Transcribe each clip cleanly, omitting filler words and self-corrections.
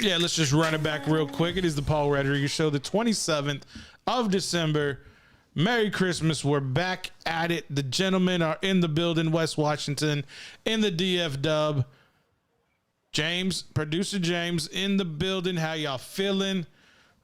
Yeah, let's just run it back real quick. It is the Paul Rodriguez Show, the 27th of December. Merry Christmas. We're back at it. The gentlemen are in the building, West Washington, in the DF Dub. James, producer James, in the building. How y'all feeling?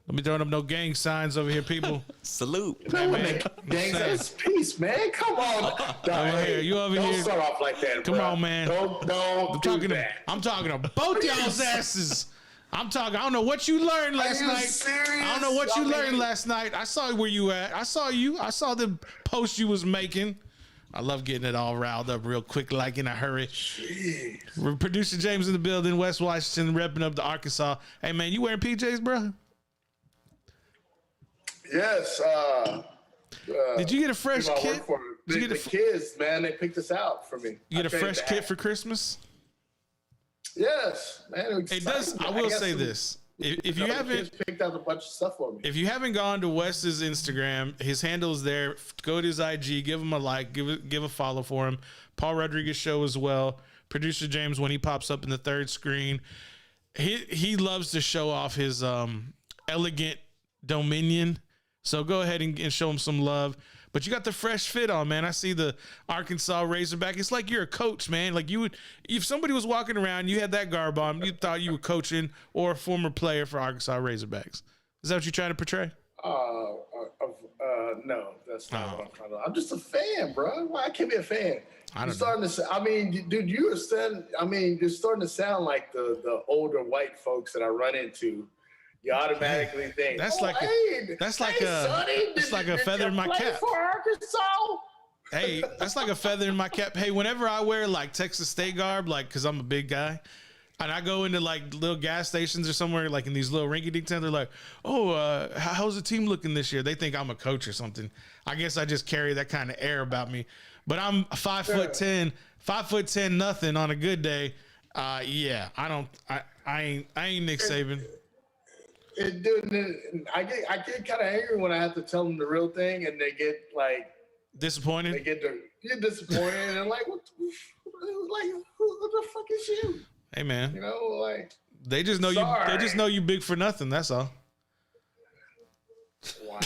Let me throwing up no gang signs over here, people. Salute. Hey, man. Gang says peace, man. Come on. Over here. You over don't here. Start off like that, Come bro. on, man. Don't do that. I'm talking to both y'all's asses. I don't know what you learned last night. Serious? I don't know what you learned last night. I saw where you at. I saw you. I saw the post you was making. I love getting it all riled up real quick, like in a hurry. Jeez. Producer James in the building, West Washington, repping up to Arkansas. Hey, man, you wearing PJs, bro? Yes. Did you get a fresh kit? The kids, man, they picked this out for me. You get a fresh kit for Christmas? Yes, man. It does. I will say this. If you haven't picked out a bunch of stuff for me. If you haven't gone to Wes's Instagram, his handle is there. Go to his IG, give him a like, give a follow for him. Paul Rodriguez Show as well. Producer James, when he pops up in the third screen, he loves to show off his elegant dominion. So go ahead and show him some love. But you got the fresh fit on, man. I see the Arkansas Razorback. It's like you're a coach, man. Like you would, if somebody was walking around, you had that garb on, you thought you were coaching or a former player for Arkansas Razorbacks. Is that what you're trying to portray? No, that's not what I'm trying to. I'm just a fan, bro. Why can't be a fan? You're starting to sound like the older white folks that I run into. You automatically think that's like a feather in my cap. For Arkansas? Hey, that's like a feather in my cap. Hey, whenever I wear like Texas State garb, like because I'm a big guy, and I go into like little gas stations or somewhere like in these little rinky-dink towns, they're like, "Oh, how's the team looking this year?" They think I'm a coach or something. I guess I just carry that kind of air about me. But I'm 5'10", nothing on a good day. Yeah, I ain't Nick Saban. I get kind of angry when I have to tell them the real thing, and they get like disappointed. They get disappointed, and they're like, "What the fuck is you?" Hey, man. You know, like they just know you. They just know you big for nothing. That's all. Wow.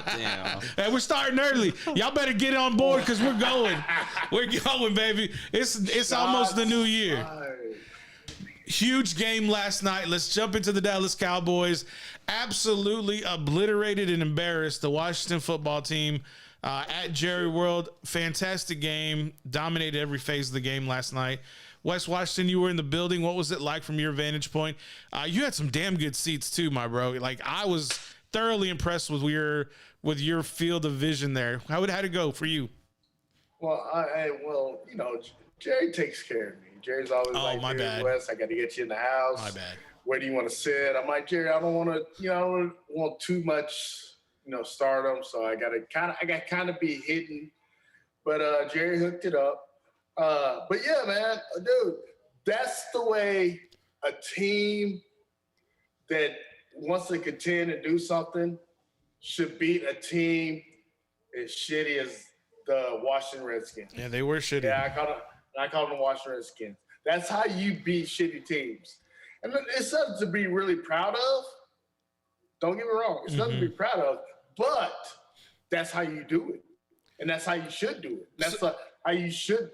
Damn. Hey, we're starting early. Y'all better get on board because we're going. We're going, baby. It's almost the new year. Huge game last night. Let's jump into the Dallas Cowboys. Absolutely obliterated and embarrassed the Washington football team at Jerry World. Fantastic game. Dominated every phase of the game last night. West Washington, you were in the building. What was it like from your vantage point? You had some damn good seats too, my bro. Like I was thoroughly impressed with your field of vision there. How'd it go for you? Well, Jerry takes care of me. Jerry's always like, my bad. Wes, I got to get you in the house. My bad. Where do you want to sit? I'm like, Jerry, I don't want to, I don't want too much, stardom. So I got to be hidden. But Jerry hooked it up. But yeah, man, dude, that's the way a team that wants to contend and do something should beat a team as shitty as the Washington Redskins. Yeah, they were shitty. Yeah, I call them the Washington Redskins. That's how you beat shitty teams. And it's something to be really proud of. Don't get me wrong. It's nothing to be proud of, but that's how you do it. And that's how you should do it. That's how you should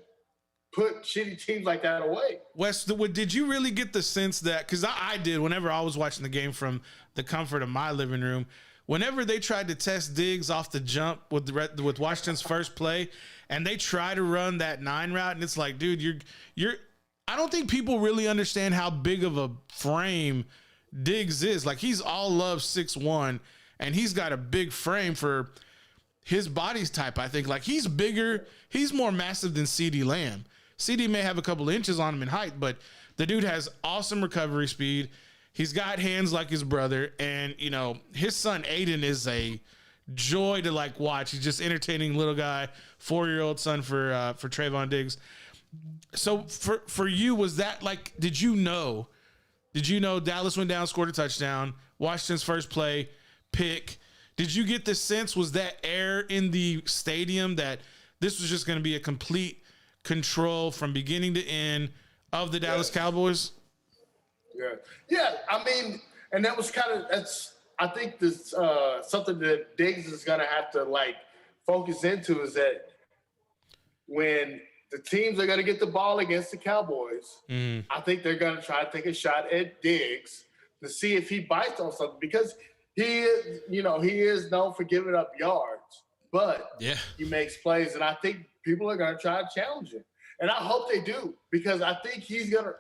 put shitty teams like that away. Wes, did you really get the sense that, because I did whenever I was watching the game from the comfort of my living room, whenever they tried to test Diggs off the jump with Washington's first play, and they try to run that 9 route, and it's like, dude, you're. I don't think people really understand how big of a frame Diggs is. Like he's all of 6'1", and he's got a big frame for his body's type. I think like he's bigger, he's more massive than CeeDee Lamb. CeeDee may have a couple of inches on him in height, but the dude has awesome recovery speed. He's got hands like his brother, and his son Aiden is a joy to like watch. He's just entertaining little guy, 4-year-old son for Trayvon Diggs. So for you, was that like, did you know Dallas went down, scored a touchdown, Washington's first play, pick? Did you get the sense, was that air in the stadium that this was just going to be a complete control from beginning to end of the Dallas Cowboys? Yeah. I mean, and that was I think this something that Diggs is gonna have to like focus into is that when the teams are gonna get the ball against the Cowboys, I think they're gonna try to take a shot at Diggs to see if he bites on something because he is known for giving up yards, but he makes plays, and I think people are gonna try to challenge him, and I hope they do because I think he's gonna.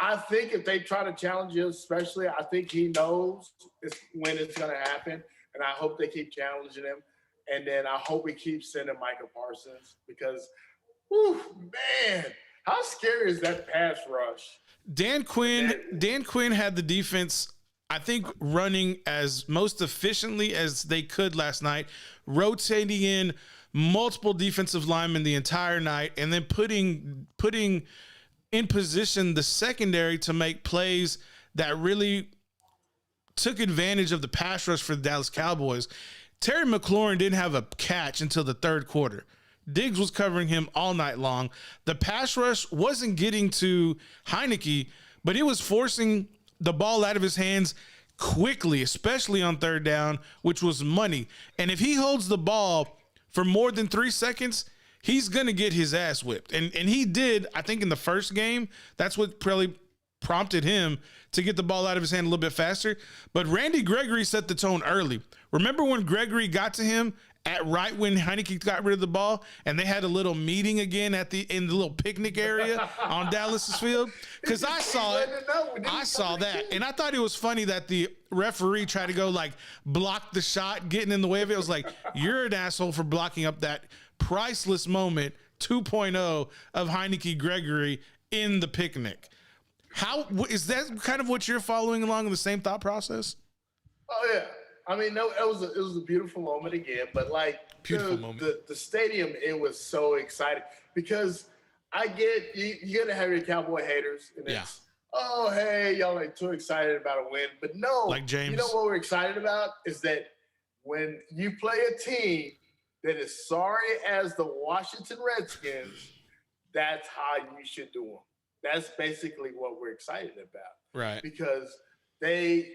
I think if they try to challenge him, especially, I think he knows when it's going to happen, and I hope they keep challenging him. And then I hope we keep sending Micah Parsons because, whew, man, how scary is that pass rush? Dan Quinn had the defense, I think, running as most efficiently as they could last night, rotating in multiple defensive linemen the entire night, and then putting in position the secondary to make plays that really took advantage of the pass rush for the Dallas Cowboys. Terry McLaurin didn't have a catch until the third quarter. Diggs was covering him all night long. The pass rush wasn't getting to Heineke, but it was forcing the ball out of his hands quickly, especially on third down, which was money. And if he holds the ball for more than 3 seconds, he's going to get his ass whipped. And he did, I think, in the first game. That's what probably prompted him to get the ball out of his hand a little bit faster. But Randy Gregory set the tone early. Remember when Gregory got to him right when Heineke got rid of the ball and they had a little meeting again in the little picnic area on Dallas's field? Because I saw it. I saw that. And I thought it was funny that the referee tried to go like block the shot, getting in the way of it. I was like, you're an asshole for blocking up that priceless moment 2.0 of Heineke Gregory in the picnic. How is that kind of what you're following along in the same thought process? Oh yeah. I mean, no, it was a beautiful moment again, but like the stadium, it was so exciting because I get you're gonna have your Cowboy haters and it's oh hey, y'all are too excited about a win. But no, like James. You know what we're excited about is that when you play a team that is sorry as the Washington Redskins, that's how you should do them. That's basically what we're excited about. Right. Because they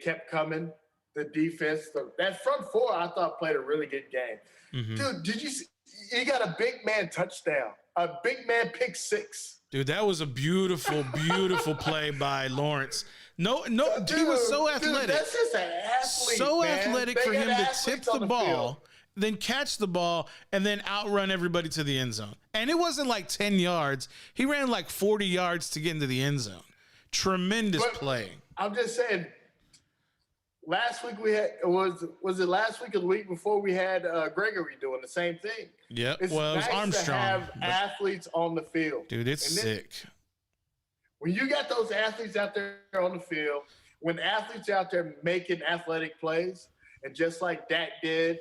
kept coming. The defense, that front four, I thought played a really good game. Mm-hmm. Dude, did you see? He got a big man touchdown, a big man pick six. Dude, that was a beautiful, beautiful play by Lawrence. No, dude, he was so athletic. Dude, that's just an athlete, so man. athletic for him to tip the ball, then catch the ball, and then outrun everybody to the end zone. And it wasn't like 10 yards. He ran like 40 yards to get into the end zone. Tremendous play. I'm just saying, last week we had was it last week or the week before we had Gregory doing the same thing. Yep. It's well, nice it was Armstrong. To have athletes on the field. Dude, it's sick. When you got those athletes out there on the field, when athletes out there making athletic plays, and just like Dak did,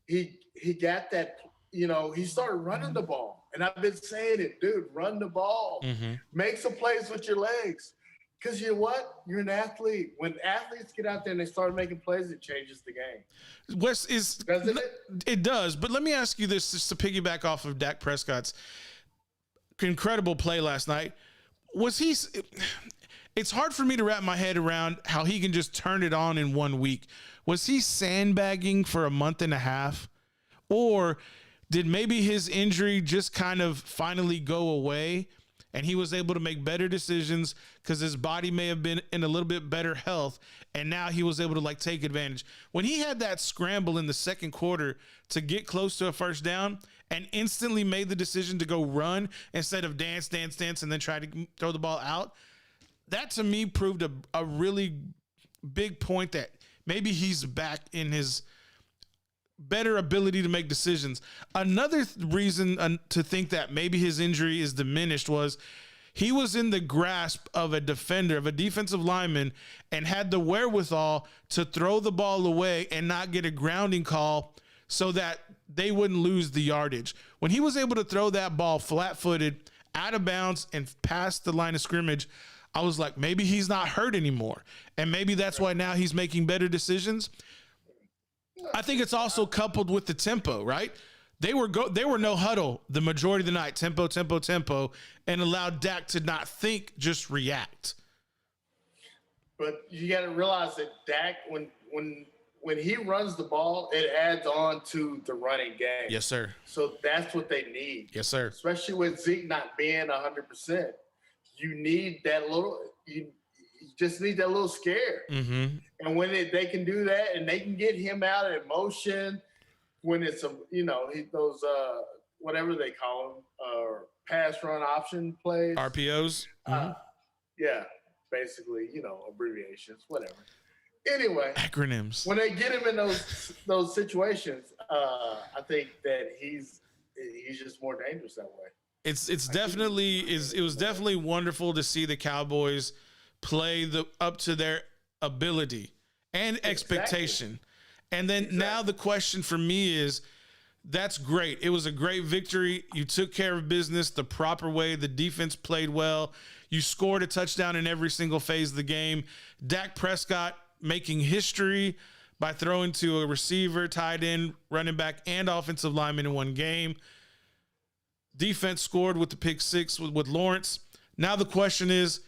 he got that, he started running the ball. And I've been saying it, dude, run the ball. Mm-hmm. Make some plays with your legs. Because you know what? You're an athlete. When athletes get out there and they start making plays, it changes the game. Doesn't it? It does. But let me ask you this, just to piggyback off of Dak Prescott's incredible play last night. It's hard for me to wrap my head around how he can just turn it on in 1 week. Was he sandbagging for a month and a half? Or did maybe his injury just kind of finally go away and he was able to make better decisions because his body may have been in a little bit better health, and now he was able to like take advantage? When he had that scramble in the second quarter to get close to a first down and instantly made the decision to go run instead of dance, and then try to throw the ball out, that to me proved a really big point that maybe he's back in his better ability to make decisions. Another reason to think that maybe his injury is diminished was he was in the grasp of a defender, of a defensive lineman, and had the wherewithal to throw the ball away and not get a grounding call so that they wouldn't lose the yardage. When he was able to throw that ball flat-footed, out of bounds, and past the line of scrimmage, I was like, maybe he's not hurt anymore. And maybe that's why now he's making better decisions. I think it's also coupled with the tempo, right? They were no huddle the majority of the night, tempo, and allowed Dak to not think, just react. But you got to realize that Dak, when he runs the ball, it adds on to the running game. Yes, sir. So that's what they need. Yes, sir. Especially with Zeke not being 100%. You need that little you just need that little scare. Mm-hmm. And when they can do that and they can get him out in motion when it's those whatever they call them, pass run option plays. RPOs. Mm-hmm. Yeah, basically, abbreviations, whatever. Anyway, acronyms. When they get him in those situations, I think that he's just more dangerous that way. It was definitely wonderful to see the Cowboys play up to their ability and expectation. And then now the question for me is, that's great. It was a great victory. You took care of business the proper way. The defense played well. You scored a touchdown in every single phase of the game. Dak Prescott making history by throwing to a receiver, tight end, running back, and offensive lineman in one game. Defense scored with the pick six with Lawrence. Now the question is,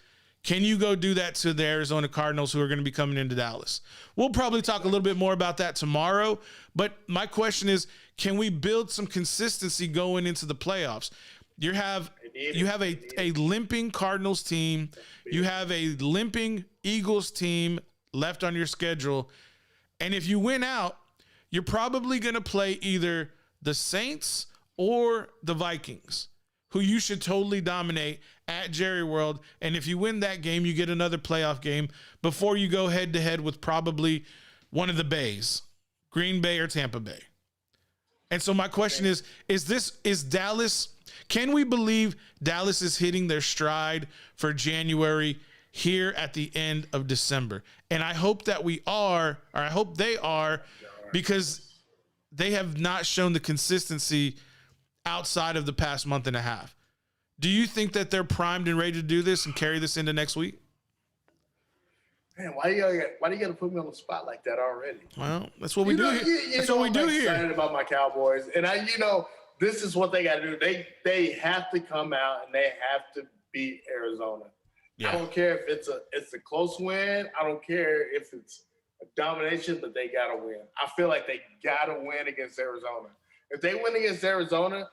can you go do that to the Arizona Cardinals, who are going to be coming into Dallas? We'll probably talk a little bit more about that tomorrow, but my question is, can we build some consistency going into the playoffs? You have a limping Cardinals team. You have a limping Eagles team left on your schedule. And if you win out, you're probably going to play either the Saints or the Vikings, who you should totally dominate at Jerry World. And if you win that game, you get another playoff game before you go head to head with probably one of the Bays, Green Bay or Tampa Bay. And so my question is Dallas, can we believe Dallas is hitting their stride for January here at the end of December? And I hope that we are, or I hope they are, because they have not shown the consistency outside of the past month and a half. Do you think that they're primed and ready to do this and carry this into next week? Man, why do you gotta put me on the spot like that already? Well, that's what we do here. That's what we do here. I'm excited about my Cowboys, and this is what they got to do. They have to come out and they have to beat Arizona. Yeah. I don't care if it's a close win. I don't care if it's a domination, but they got to win. I feel like they got to win against Arizona. If they win against Arizona,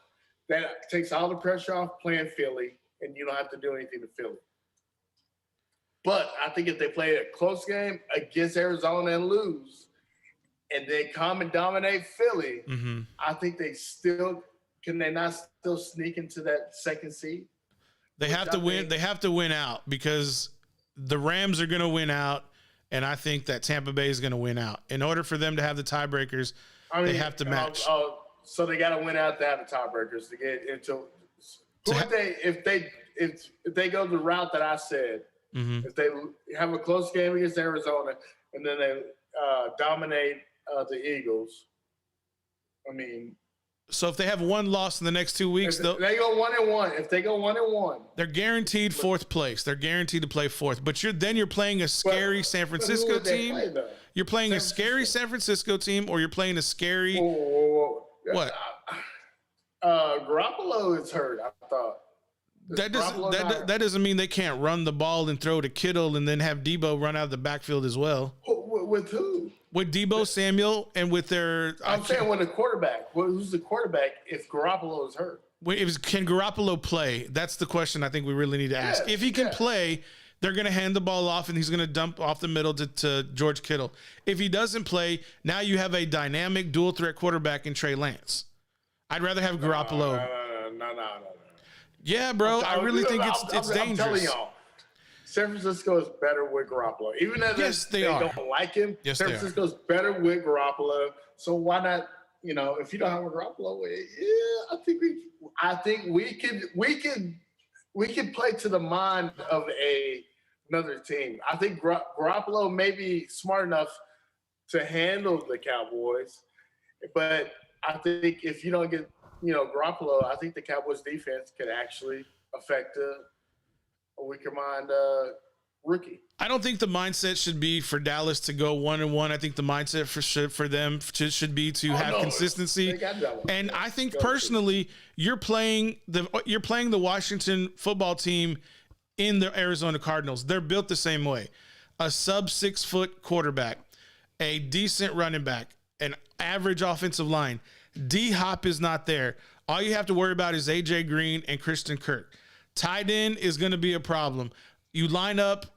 that takes all the pressure off playing Philly, and you don't have to do anything to Philly. But I think if they play a close game against Arizona and lose, and they come and dominate Philly, I think they not still sneak into that second seed? They have to win. They have to win out, because the Rams are going to win out, and I think that Tampa Bay is going to win out. In order for them to have the tiebreakers, they have to match. So they got to win out to have the tiebreakers to get into. If they go the route that I said, if they have a close game against Arizona and then they dominate the Eagles, so if they have one loss in the next 2 weeks, they go 1-1. If they go 1-1, they're guaranteed fourth place. They're guaranteed to play fourth. But you're playing a scary San Francisco team. You're playing a scary San Francisco team, or you're playing a scary. What? Garoppolo is hurt, I thought. That doesn't mean they can't run the ball and throw to Kittle and then have Debo run out of the backfield as well. With who? With Debo Samuel and with their. I'm saying with the quarterback. Who's the quarterback if Garoppolo is hurt? Can Garoppolo play? That's the question I think we really need to ask. If he can play, they're going to hand the ball off and he's going to dump off the middle to George Kittle. If he doesn't play, now you have a dynamic dual threat quarterback in Trey Lance. I'd rather have Garoppolo. No. Yeah, bro. I really think it's dangerous. I'm telling y'all, San Francisco is better with Garoppolo. Even if they don't like him, San Francisco is better with Garoppolo. So why not? If you don't have a Garoppolo, I think we can play to the mind of another team. I think Garoppolo may be smart enough to handle the Cowboys, but I think if you don't get Garoppolo, I think the Cowboys defense could actually affect a weaker mind rookie. I don't think the mindset should be for Dallas to go 1-1. I think the mindset for them should be to have consistency. And I think personally, you're playing the Washington football team in the Arizona Cardinals. They're built the same way. A sub 6 foot quarterback, a decent running back, an average offensive line. D-Hop is not there. All you have to worry about is AJ Green and Christian Kirk. Tight end is going to be a problem. You line up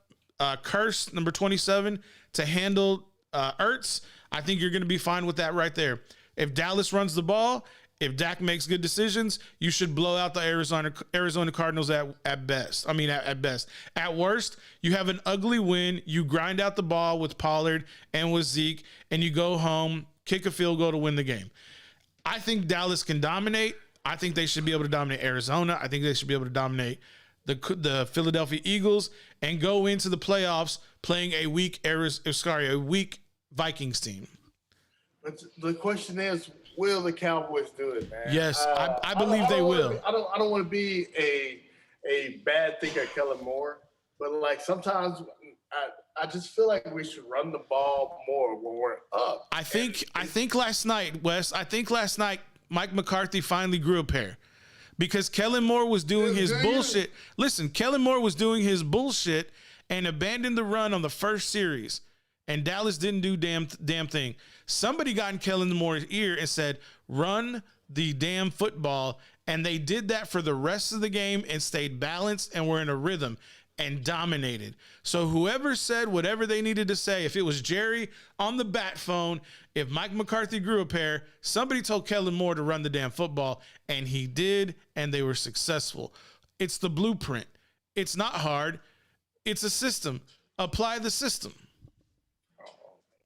Curse, number 27, to handle Ertz. I think you're going to be fine with that right there. If Dallas runs the ball, if Dak makes good decisions, you should blow out the Arizona Cardinals at best. I mean, at best. At worst, you have an ugly win. You grind out the ball with Pollard and with Zeke, and you go home, kick a field goal to win the game. I think Dallas can dominate. I think they should be able to dominate Arizona. I think they should be able to dominate the Philadelphia Eagles and go into the playoffs playing a weak Vikings team. But the question is, will the Cowboys do it, man? Yes, I believe they will. I don't want to be a bad thing at Kellen Moore, but like sometimes I just feel like we should run the ball more when we're up. I think last night, Wes, Mike McCarthy finally grew a pair. Because Kellen Moore was doing his bullshit. Listen, Kellen Moore was doing his bullshit and abandoned the run on the first series. And Dallas didn't do damn thing. Somebody got in Kellen Moore's ear and said, run the damn football. And they did that for the rest of the game and stayed balanced and were in a rhythm and dominated. So whoever said whatever they needed to say, if it was Jerry on the bat phone, if Mike McCarthy grew a pair, somebody told Kellen Moore to run the damn football, and he did, and they were successful. It's the blueprint. It's not hard. It's a system. Apply the system. Oh,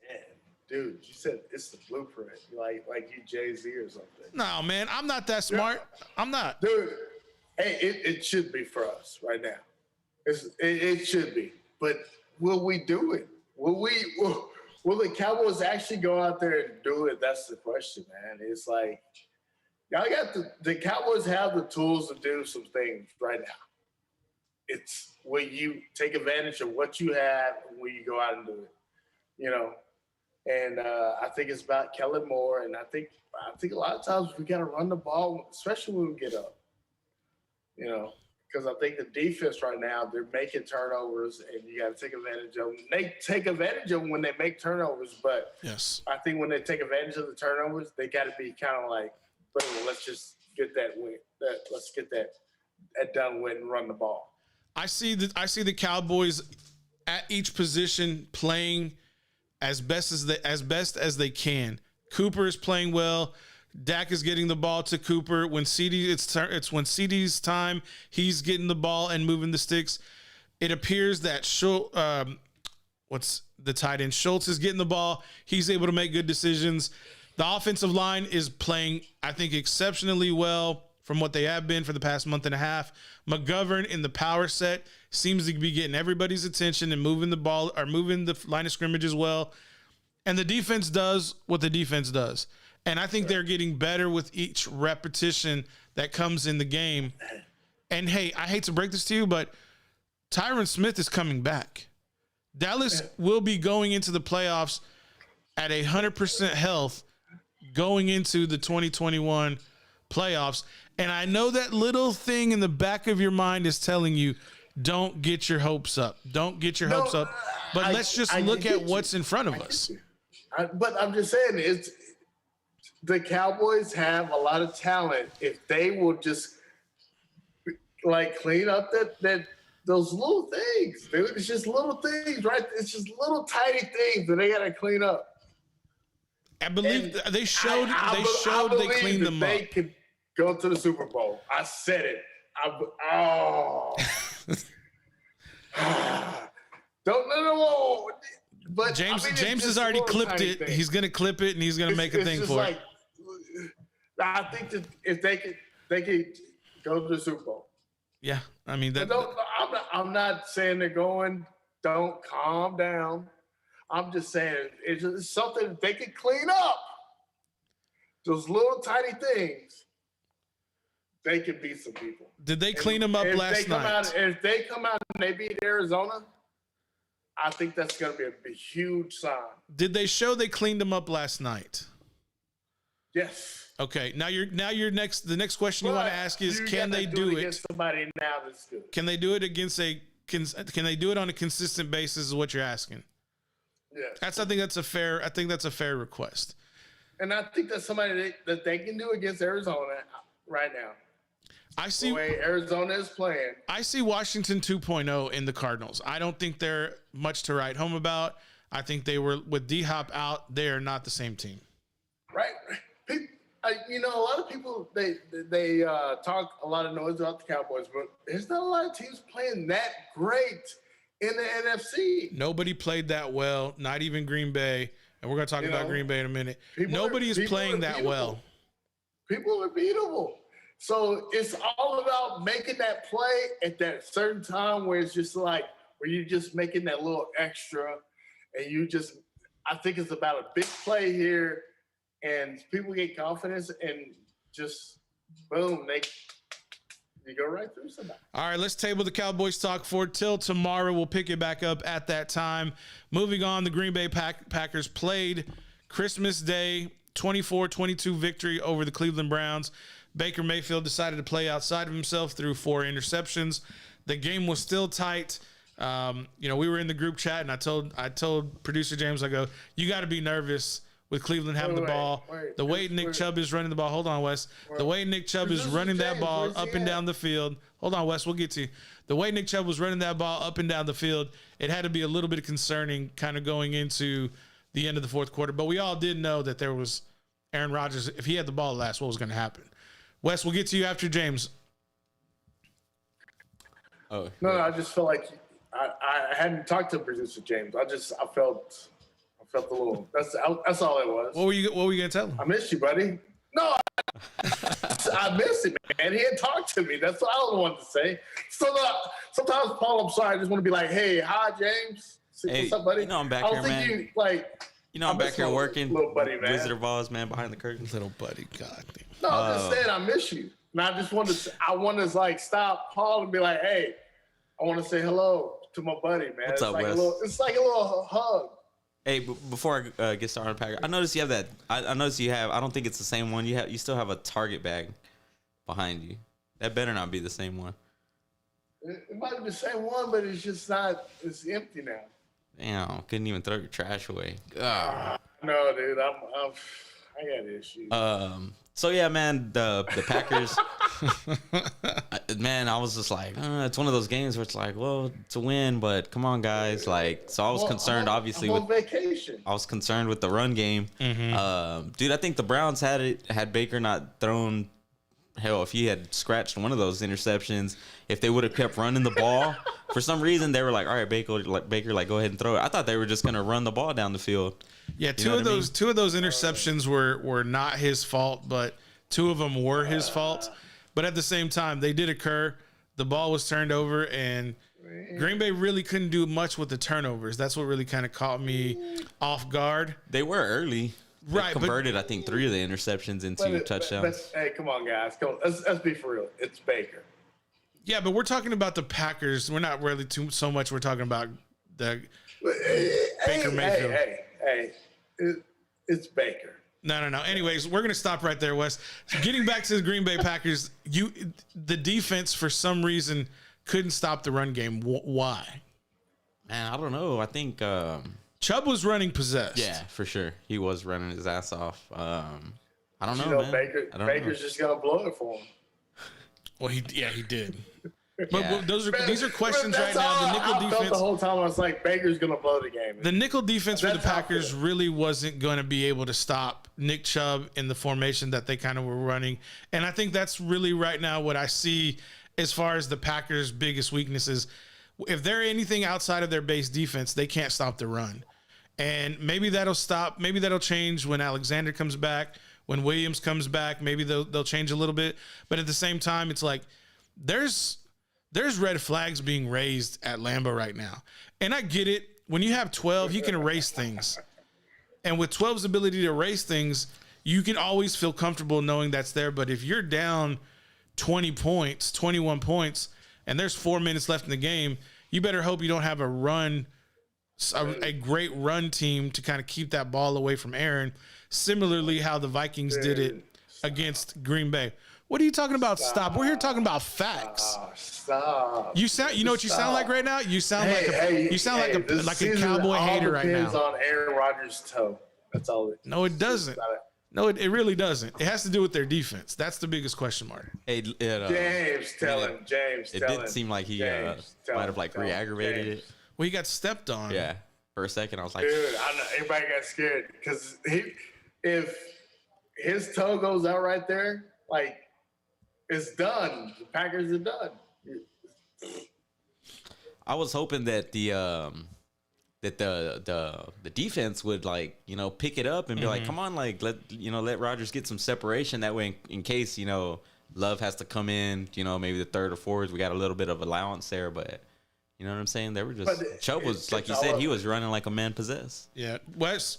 man. Dude, you said it's the blueprint. Like you Jay-Z or something. No, man, I'm not that smart. I'm not. Dude, hey, it should be for us right now. It should be, but will we do it? Will the Cowboys actually go out there and do it? That's the question, man. It's like y'all got the Cowboys have the tools to do some things right now. It's when you take advantage of what you have and when you go out and do it, you know. And I think it's about Kellen Moore, and I think a lot of times we got to run the ball, especially when we get up, you know. Because I think the defense right now, they're making turnovers, and you got to take advantage of them. They take advantage of them when they make turnovers, but yes, I think when they take advantage of the turnovers, they got to be kind of like, let's just get that win. Let's get that done with and run the ball. I see the Cowboys at each position playing as best as they can. Cooper is playing well. Dak is getting the ball to Cooper. When it's when CD's time, he's getting the ball and moving the sticks. It appears that what's the tight end? Schultz is getting the ball. He's able to make good decisions. The offensive line is playing, I think, exceptionally well from what they have been for the past month and a half. McGovern in the power set seems to be getting everybody's attention and moving the ball or moving the line of scrimmage as well. And the defense does what the defense does. And I think they're getting better with each repetition that comes in the game. And, hey, I hate to break this to you, but Tyron Smith is coming back. Dallas will be going into the playoffs at 100% health going into the 2021 playoffs. And I know that little thing in the back of your mind is telling you, don't get your hopes up. Don't get your hopes up. But let's just look at what's in front of us. But I'm just saying, the Cowboys have a lot of talent. If they will just like clean up those little things, dude. It's just little things, right? It's just little tiny things that they got to clean up. I believe they showed they cleaned them up. They could go to the Super Bowl. I said it. Don't no. But James has already clipped it. Thing. He's gonna clip it and he's gonna make a thing for it. I think that if they could go to the Super Bowl. Yeah, I mean that. I'm not saying they're going. Don't calm down. I'm just saying it's something that they could clean up. Those little tiny things. They could beat some people. Did they clean them up last night? If they come out and they beat Arizona, I think that's going to be a huge sign. Did they show they cleaned them up last night? Yes. Okay. Now the next question you want to ask is, can they do it against somebody now that's good? Can they do it against can they do it on a consistent basis is what you're asking? Yes. I think that's a fair request. And I think that's somebody that they can do against Arizona right now. I see the way Arizona is playing. I see Washington 2.0 in the Cardinals. I don't think they're much to write home about. I think they were, with D-Hop out, they are not the same team. Right. A lot of people, they talk a lot of noise about the Cowboys, but there's not a lot of teams playing that great in the NFC. Nobody played that well, not even Green Bay. And we're going to talk about Green Bay in a minute. Nobody is playing that well. People are beatable. So it's all about making that play at that certain time where it's just like, where you're just making that little extra. And I think it's about a big play here. And people get confidence and just, boom, you go right through somebody. All right, let's table the Cowboys talk for till tomorrow. We'll pick it back up at that time. Moving on, the Green Bay Packers played Christmas Day, 24-22 victory over the Cleveland Browns. Baker Mayfield decided to play outside of himself through 4 interceptions. The game was still tight. We were in the group chat, and I told producer James, I go, you got to be nervous with Cleveland having the ball. The way Nick Chubb is running the ball. Hold on, Wes. The way Nick Chubb is running that ball up and down the field. Hold on, Wes. We'll get to you. The way Nick Chubb was running that ball up and down the field, it had to be a little bit concerning kind of going into the end of the fourth quarter. But we all did know that there was Aaron Rodgers. If he had the ball last, what was going to happen? Wes, we'll get to you after James. Oh no, I just felt like I hadn't talked to producer James. I felt a little. That's all it was. What were you gonna tell him? I missed you, buddy. No, I missed him, man. He had talked to me. That's what I wanted to say. So sometimes, Paul, I'm sorry. I just want to be like, hey, hi, James. Hey, what's up, buddy? I'm back here, man. I'm back here working. Little buddy, man. Wizard of Oz, man, behind the curtain. Little buddy, God. No, I'm just saying I miss you. And I just want to stop Paul and be like, hey, I want to say hello to my buddy, man. What's up, Wes? It's like a little hug. Hey, before I get started on Packer, I noticed you have that. I noticed you have. I don't think it's the same one. You still have a Target bag behind you. That better not be the same one. It might be the same one, but it's just not. It's empty now. Damn, couldn't even throw your trash away. Ugh. No, dude, I got issues. So yeah, man, the Packers. Man, I was just like, it's one of those games where it's like, well, it's a win, but come on, guys. Like, so I was concerned, obviously, I'm on vacation. I was concerned with the run game. Mm-hmm. Dude, I think the Browns had Baker not thrown. Hell, if he had scratched one of those interceptions, if they would have kept running the ball, for some reason they were like, all right, Baker, go ahead and throw it. I thought they were just gonna run the ball down the field. Yeah, two of those interceptions were not his fault, but 2 of them were his fault. But at the same time, they did occur. The ball was turned over, and Green Bay really couldn't do much with the turnovers. That's what really kind of caught me off guard. They were early. They right, converted, I think, 3 of the interceptions into touchdowns. Hey, come on, guys. Let's be for real. It's Baker. Yeah, but we're talking about the Packers. We're not really so much. We're talking about the Baker Mayfield. Hey, it's Baker. No. Anyways, we're gonna stop right there, Wes. Getting back to the Green Bay Packers, the defense for some reason couldn't stop the run game. Why? Man, I don't know. I think Chubb was running possessed. Yeah, for sure. He was running his ass off. I don't know, man. Baker's just gonna blow it for him. Well, he did. But these are questions right now. The nickel defense. The whole time I was like, Baker's gonna blow the game. The nickel defense for the Packers really wasn't going to be able to stop Nick Chubb in the formation that they kind of were running, and I think that's really right now what I see as far as the Packers' biggest weaknesses. If they're anything outside of their base defense, they can't stop the run, and maybe that'll stop. Maybe that'll change when Alexander comes back, when Williams comes back. Maybe they'll change a little bit, but at the same time, it's like there's red flags being raised at Lambeau right now. And I get it. When you have 12, he can erase things. And with 12's ability to erase things, you can always feel comfortable knowing that's there. But if you're down 20 points, 21 points, and there's 4 minutes left in the game, you better hope you don't have a run a great run team to kind of keep that ball away from Aaron. Similarly, how the Vikings did it against Green Bay. What are you talking about? Stop. We're here talking about facts. Stop. You sound. You know what you sound like right now? You sound like a cowboy hater right now. Depends on Aaron Rodgers' toe. That's all. No, it doesn't. No, it really doesn't. It has to do with their defense. That's the biggest question mark. Hey, James, tell him. It did seem like he might have like re-aggravated it. Well, he got stepped on. Yeah. For a second, I was like, dude, I know everybody got scared because if his toe goes out right there, like it's done. The Packers are done. I was hoping that the defense would like, you know, pick it up and be like, come on, like let Rodgers get some separation. That way, in case, you know, Love has to come in, you know, maybe the third or fourth, we got a little bit of allowance there, but you know what I'm saying? They were just Chubb was like you said, he was running like a man possessed. Yeah, Wes.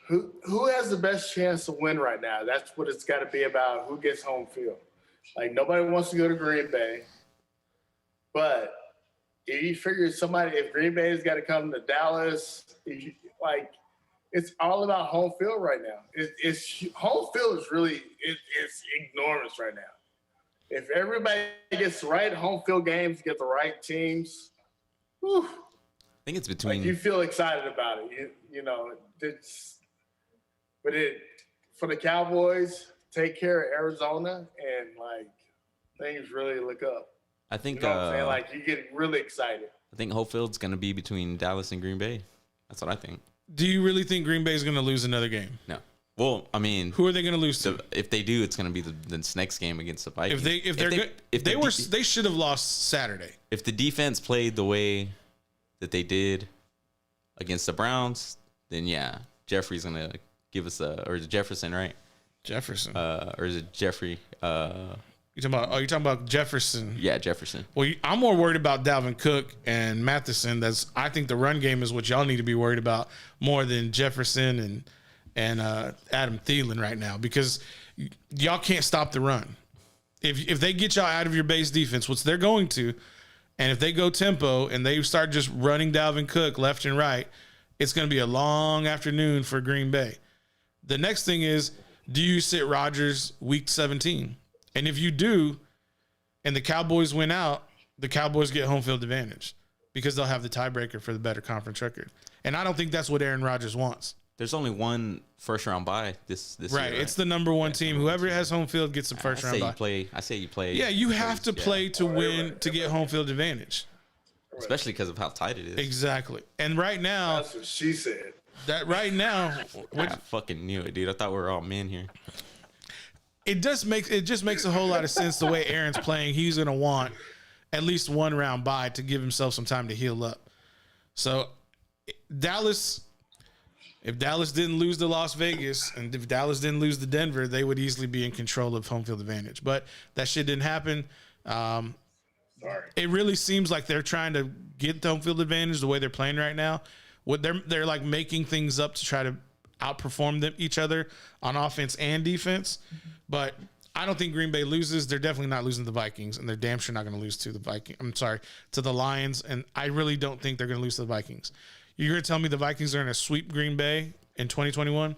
Who has the best chance to win right now? That's what it's got to be about. Who gets home field? Like nobody wants to go to Green Bay, but if you figure if Green Bay's got to come to Dallas, it's all about home field right now. It's home field is really it's enormous right now. If everybody gets the right home field games, get the right teams, whew, I think it's between. You feel excited about it. You know, for the Cowboys, take care of Arizona and things really look up. I think you know what I'm saying? Like you get really excited. I think home field's going to be between Dallas and Green Bay. That's what I think. Do you really think Green Bay is going to lose another game? No. Well, I mean, who are they going to lose to? If they do, it's going to be this next game against the Vikings. They should have lost Saturday. If the defense played the way that they did against the Browns, then yeah, Jeffrey's going to give us or is it Jefferson, right? Jefferson. Or is it Jeffrey? You're talking about Jefferson. Yeah, Jefferson. Well, I'm more worried about Dalvin Cook and Matheson. I think the run game is what y'all need to be worried about more than Jefferson and Adam Thielen right now, because y'all can't stop the run. If they get y'all out of your base defense, which they're going to, and if they go tempo and they start just running Dalvin Cook left and right, it's going to be a long afternoon for Green Bay. The next thing is, do you sit Rodgers week 17? And if you do, and the Cowboys win out, the Cowboys get home field advantage because they'll have the tiebreaker for the better conference record. And I don't think that's what Aaron Rodgers wants. There's only one first round bye this right. year. Right, it's the number one team. Whoever has home field gets the first round bye. I say you play. Yeah, you have to play to win to get home field advantage. Especially because of how tight it is. Exactly. And right now, that's what she said. That right now, I fucking knew it, dude. I thought we were all men here. It just makes a whole lot of sense the way Aaron's playing. He's gonna want at least one round bye to give himself some time to heal up. So Dallas, if Dallas didn't lose to Las Vegas and if Dallas didn't lose to Denver, they would easily be in control of home field advantage. But that shit didn't happen. It really seems like they're trying to get the home field advantage the way they're playing right now. What they're like making things up to try to outperform each other on offense and defense. But I don't think Green Bay loses. They're definitely not losing to the Vikings, and they're damn sure not going to lose to to the Lions. And I really don't think they're going to lose to the Vikings. You're going to tell me the Vikings are going to sweep Green Bay in 2021?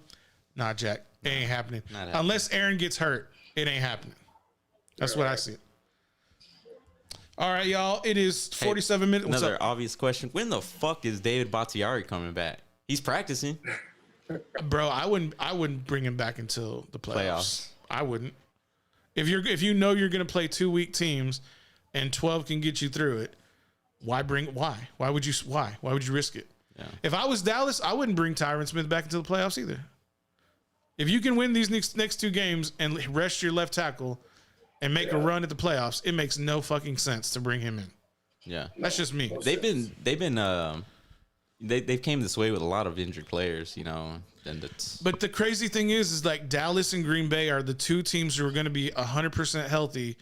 Nah, Jack. It ain't happening. Unless Aaron gets hurt, it ain't happening. That's what I see. All right, y'all. It is 47 minutes. Another obvious question. When the fuck is David Battiari coming back? He's practicing. Bro, I wouldn't bring him back until the playoffs. I wouldn't. If you know you're going to play 2 week teams and 12 can get you through it, why would you risk it? Yeah. If I was Dallas, I wouldn't bring Tyron Smith back into the playoffs either. If you can win these next 2 games and rest your left tackle and make a run at the playoffs, it makes no fucking sense to bring him in. Yeah. That's just me. They've came this way with a lot of injured players, you know, But the crazy thing is like Dallas and Green Bay are the 2 teams who are going to be 100% healthy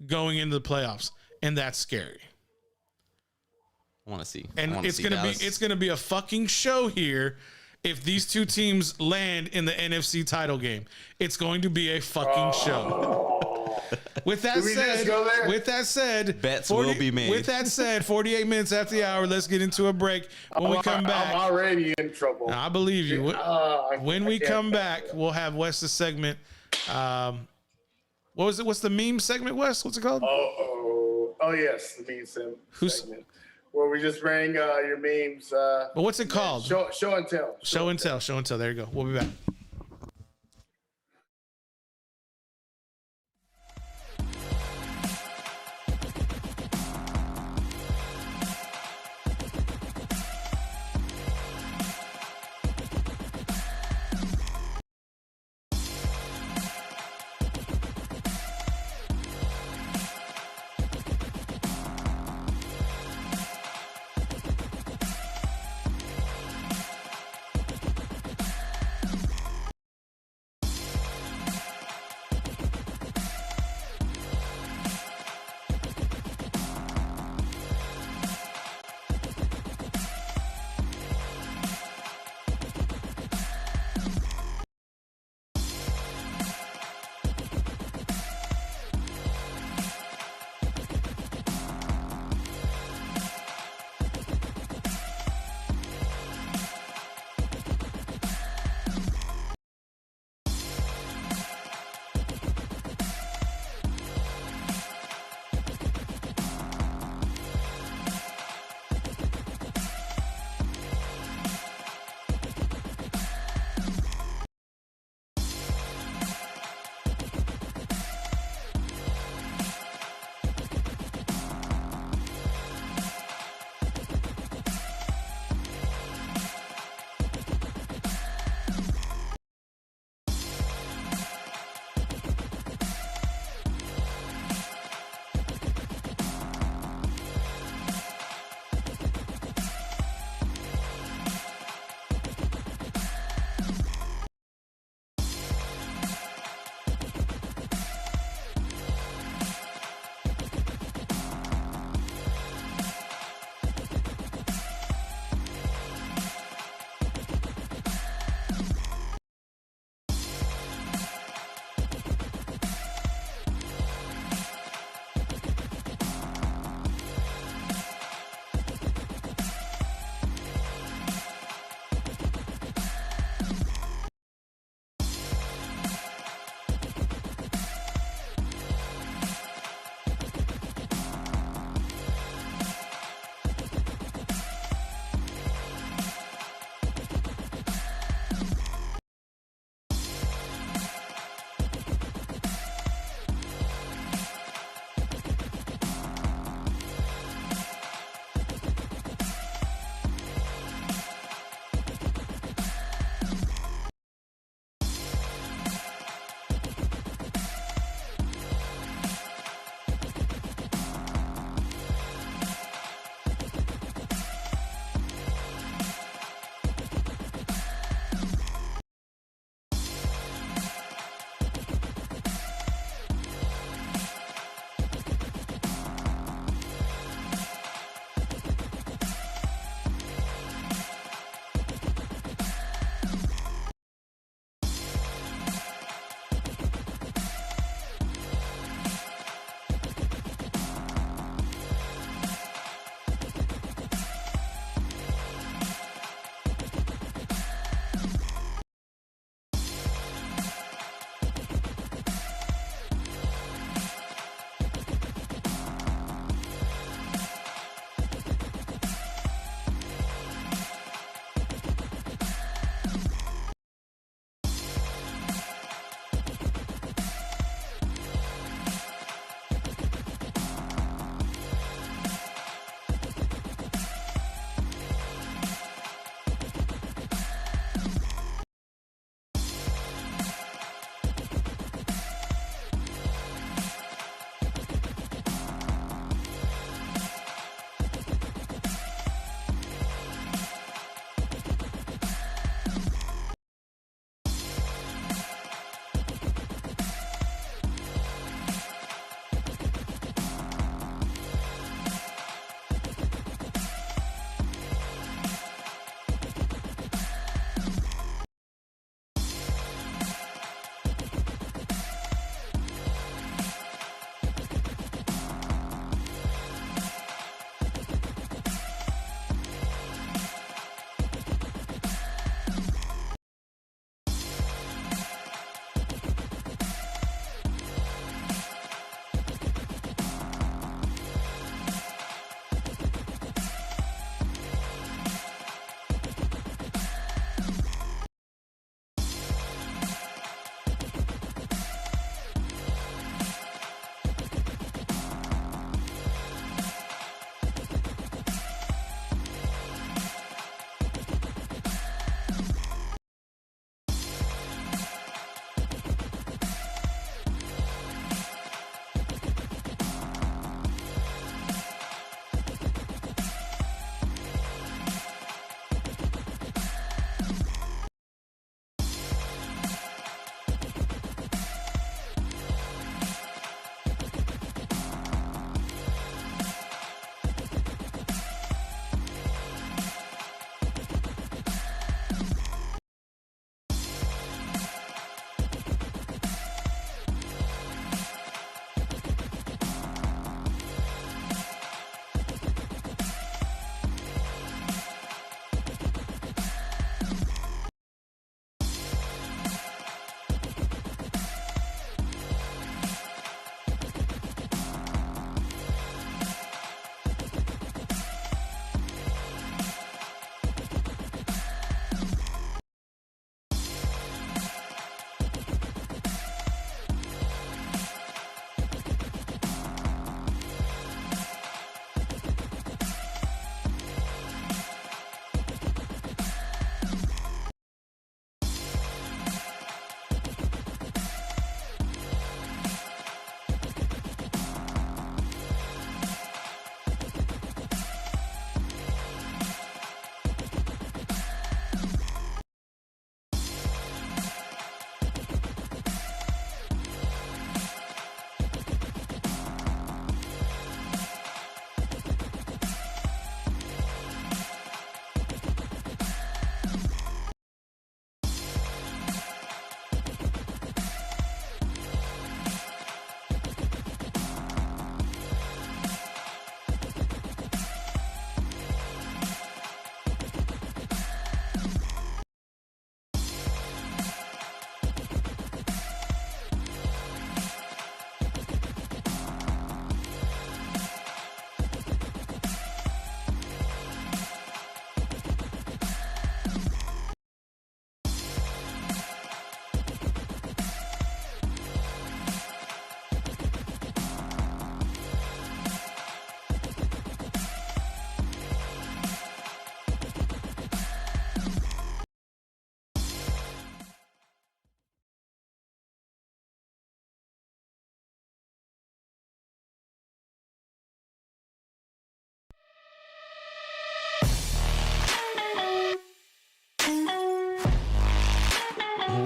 going into the playoffs, and that's scary. I want to see. And it's going to be a fucking show here if these 2 teams land in the NFC title game. It's going to be a fucking show. With that Did we just said, go there? with that said, Bets will be made. With that said, 48 minutes after the hour. Let's get into a break. When we come back, I'm already in trouble. I believe you. When we I can't come back back, it up. we'll have Wes's segment. What was it? What's the meme segment, Wes? What's it called? Oh yes, the meme segment. Where we just bring your memes. But what's it called? Show and tell. Show and tell. Show and tell. There you go. We'll be back.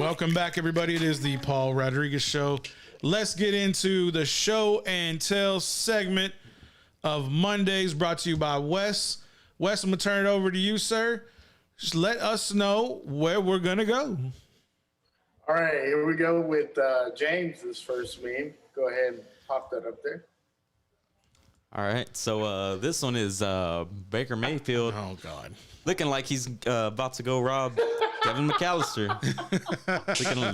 Welcome back, everybody. It is the Paul Rodriguez Show. Let's get into the show and tell segment of Mondays, brought to you by Wes. Wes, I'm going to turn it over to you, sir. Just let us know where we're going to go. All right, here we go with James's first meme. Go ahead and pop that up there. All right, so this one is Baker Mayfield. Oh, God. Looking like he's about to go rob Kevin McAllister.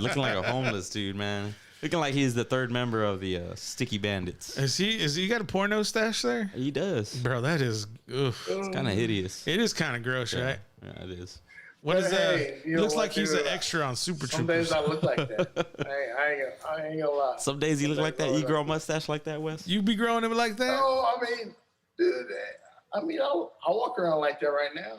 looking like a homeless dude, man. Looking like he's the third member of the Sticky Bandits. Is he got a porno stash there? He does. Bro, that is, oof. It's kind of hideous. It is kind of gross, right? Yeah, it is. What is that? Hey, Looks like he's an extra on Super Some Troopers. days I look like that. I ain't gonna lie. Some days he look like that. You grow a mustache like that, Wes? You be growing him like that? No, I mean, dude. I walk around like that right now.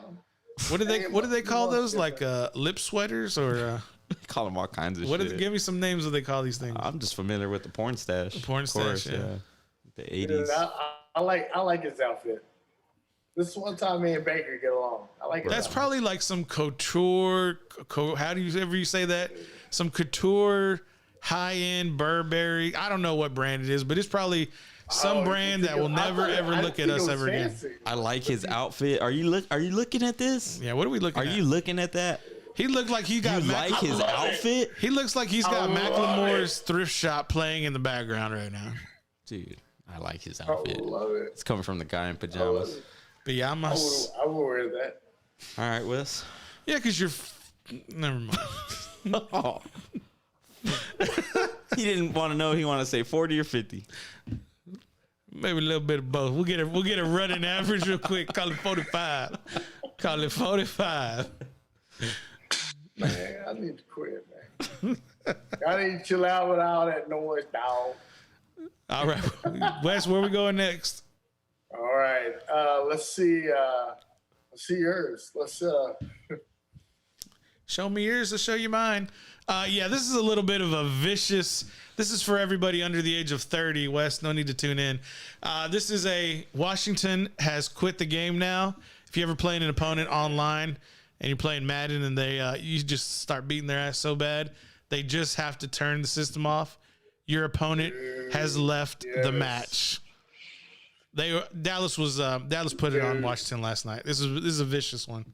What do they call those? Like lip sweaters or Call them all kinds of what? shit. Give me some names that they call these things. I'm just familiar with the porn stash. The porn of course, stash, yeah. The 80s. Dude, I like his outfit. This is one time me and Baker get along. I like it. That's probably like some couture. How do you say that? Some couture, high end Burberry. I don't know what brand it is, but it's probably some brand that will never ever look at us ever again. I like his outfit. Are you looking at this? Yeah, what are we looking at? Are you looking at that? He looked like he got You like his outfit? He looks like he's got Macklemore's thrift shop playing in the background right now. Dude, I like his I outfit. love it. It's coming from the guy in pajamas. Pajamas. I will wear that. All right, Wes. Yeah, because you're. Never mind. Oh. He didn't want to know. He wanted to say 40 or 50. Maybe a little bit of both. We'll get a running average real quick. Call it 45. Call it 45. Man, I need to quit, man. I need to chill out with all that noise, dog. All right, Wes, where we going next? All right, let's see. Let's see yours. Let's. Show me yours, I'll show you mine. Yeah, this is a little bit of a vicious. This is for everybody under the age of 30. Wes, no need to tune in. This is Washington has quit the game now. If you ever playing an opponent online and you're playing Madden and you just start beating their ass so bad, they just have to turn the system off. Your opponent has left the match. Dallas put it on Washington last night. This is a vicious one.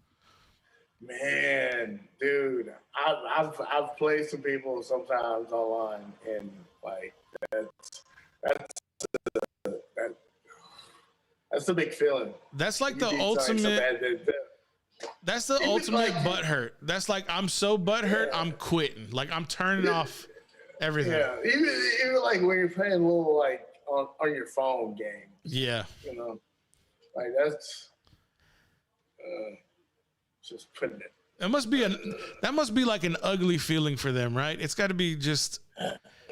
Man, dude, I've played some people sometimes online, and like that's a big feeling. That's like the ultimate. That's the ultimate butthurt. That's like, I'm so butthurt, I'm quitting. Like, I'm turning off everything. Yeah, even like when you're playing a little like on your phone game. Yeah. You know, like that's just putting it. That must be like an ugly feeling for them, right? It's got to be just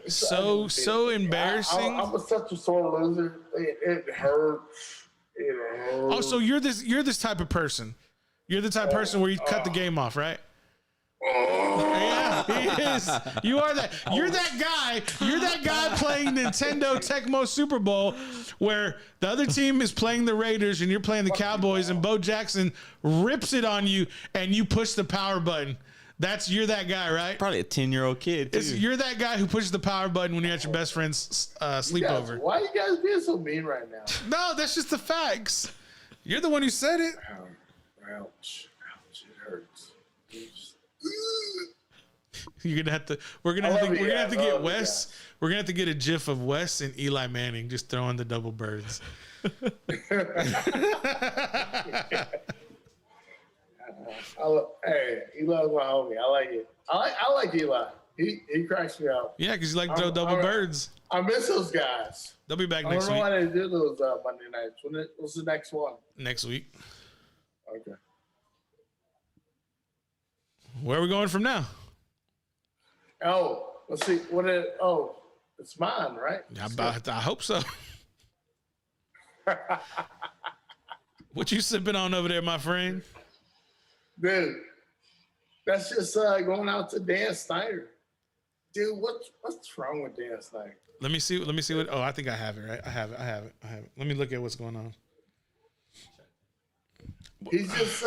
so embarrassing. I'm such a sore loser. It hurts. It hurts. Oh, so you're this type of person. You're the type of person where you cut the game off, right? Yeah, he is. You are that. You're that guy. You're that guy playing Nintendo Tecmo Super Bowl where the other team is playing the Raiders and you're playing the Cowboys and Bo Jackson rips it on you and you push the power button. You're that guy, right? Probably a 10-year-old kid, too. You're that guy who pushes the power button when you're at your best friend's sleepover. Why are you guys being so mean right now? No, that's just the facts. You're the one who said it. Ouch. It hurts. We're gonna have to get Wes. We're gonna have to get a GIF of Wes and Eli Manning just throwing the double birds. Hey, Eli's my homie. I like it. I like Eli. He cracks me up. Yeah, because you like to throw double birds. I miss those guys. They'll be back I next don't know week. why they do those Monday nights. What's the next one? Next week. Okay. Where are we going from now? Oh, let's see. It's mine, right? I hope so. What you sipping on over there, my friend? Dude, that's just going out to Dan Snyder. Dude, what's wrong with Dan Snyder? Let me see what. Oh, I think I have it. Right, I have it. Let me look at what's going on. He's just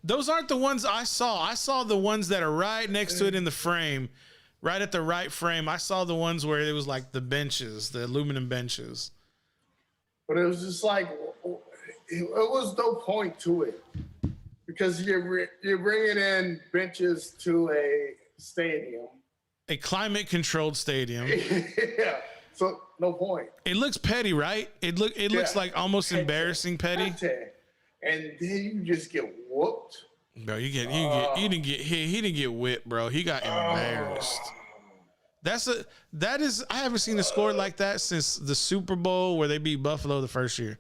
Those aren't the ones I saw. I saw the ones that are right next to it in the frame, right at the right frame. I saw the ones where it was like the benches, the aluminum benches. But it was just like, it was no point to it because you're bringing in benches to a stadium. A climate-controlled stadium. Yeah, so no point. It looks petty, right? It looks like almost embarrassing petty. And then you just get whooped. Bro, he didn't get hit. He didn't get whipped, bro. He got embarrassed. I haven't seen a score like that since the Super Bowl where they beat Buffalo the first year.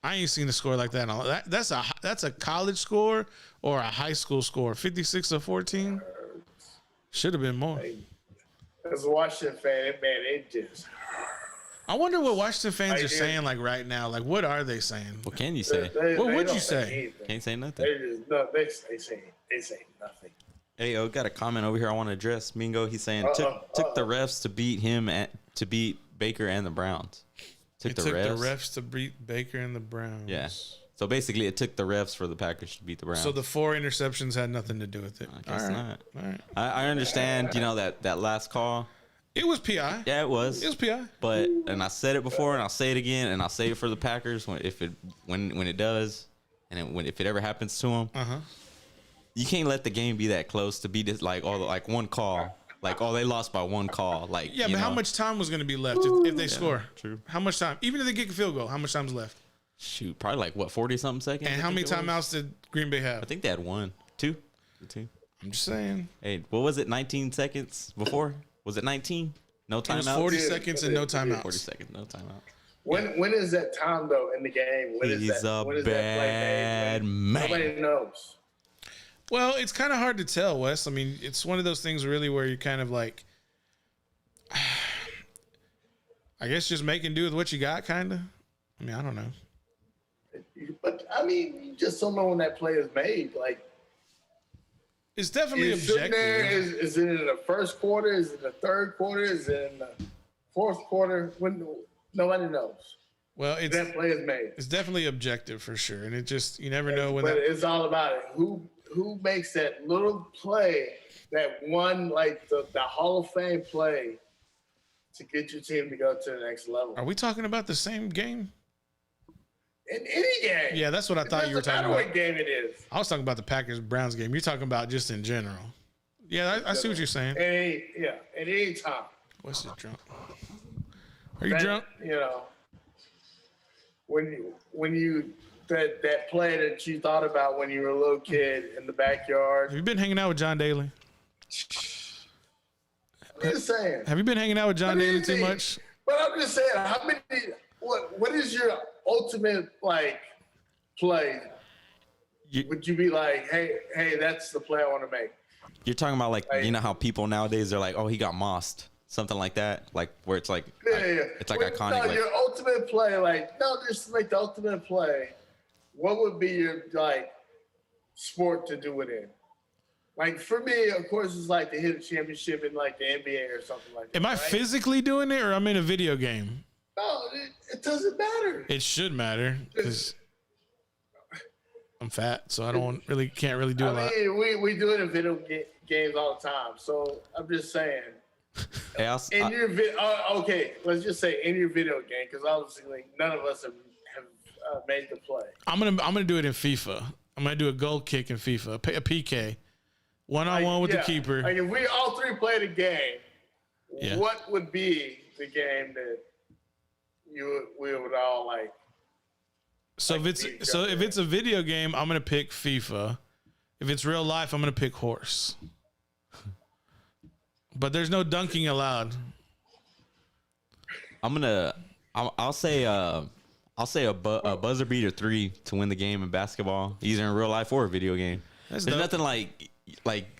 I ain't seen a score like that in all. That's a college score or a high school score. 56-14. Should have been more. As a Washington fan, man, it just. I wonder what Washington fans are saying like right now. Like, what are they saying? What can you say? What would you say? Can't say nothing. They say nothing. Hey, I got a comment over here I want to address. Mingo, he's saying took the refs to beat him to beat Baker and the Browns. Took the refs to beat Baker and the Browns. Yeah. So basically, it took the refs for the Packers to beat the Browns. So the 4 interceptions had nothing to do with it. I guess not. All right. I understand, that last call. It was PI. Yeah, it was. It was PI. But and I said it before, and I'll say it again, and I'll say it for the Packers when it does, and if it ever happens to them. You can't let the game be that close to be this like one call. Like, they lost by one call. Like, yeah, but how much time was going to be left if they score? True. How much time? Even if they get a field goal, how much time's left? Shoot, probably 40-something seconds. And how many timeouts did Green Bay have? I think they had 1, 2. I'm just saying. Hey, what was it? 19 seconds before? Was it 19? No timeouts. It was 40 seconds and no timeouts. 40 seconds, no timeouts. When is that time though in the game? When He's a bad man. Nobody knows. Well, it's kind of hard to tell, Wes. I mean, it's one of those things really where you're kind of like, I guess just making do with what you got, kind of. I mean, I don't know. But, I mean, you just don't know when that play is made. Like, it's definitely objective. Is it in the first quarter? Is it in the third quarter? Is it in the fourth quarter? When nobody knows. Well, that play is made. It's definitely objective for sure. And it just, you never know when. But it's all about it. Who makes that little play, that one, like the Hall of Fame play to get your team to go to the next level? Are we talking about the same game? In any game. Yeah, that's what I thought you were talking about. What game it is. I was talking about the Packers-Browns game. You're talking about just in general. Yeah, I see what you're saying. At any time. What's this drunk? Are you drunk? You know, when you that play that you thought about when you were a little kid in the backyard. Have you been hanging out with John Daly? I'm just saying. Have you been hanging out with John Daly too much? But I'm just saying, what is your ultimate like play? Would you be like, hey, that's the play I want to make? You're talking about like you know how people nowadays are like, oh, he got mossed, something like that, like where it's like it's like iconic. No, your ultimate play, just like the ultimate play. What would be your like sport to do it in? Like for me, of course, it's like to hit a championship in like the NBA or something like that. Am I physically doing it or I'm in a video game? No, it doesn't matter. It should matter because I'm fat, so can't really do a lot. We do it in video games all the time. So I'm just saying. Okay, let's just say in your video game, because obviously none of us have made the play. I'm gonna do it in FIFA. I'm gonna do a goal kick in FIFA, a PK, 1-on-1 with the keeper. Like if we all three played a game, what would be the game that we would all like? So if it's a video game, I'm gonna pick FIFA. If it's real life, I'm gonna pick horse. But there's no dunking allowed. I'll say a buzzer beater 3 to win the game in basketball, either in real life or a video game. There's nothing like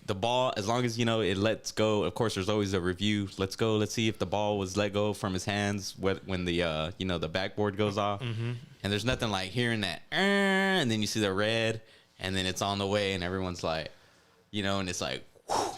the ball, as long as it lets go. Of course, there's always a review. Let's see if the ball was let go from his hands when the the backboard goes off. Mm-hmm. And there's nothing like hearing that, and then you see the red, and then it's on the way, and everyone's like, and it's like,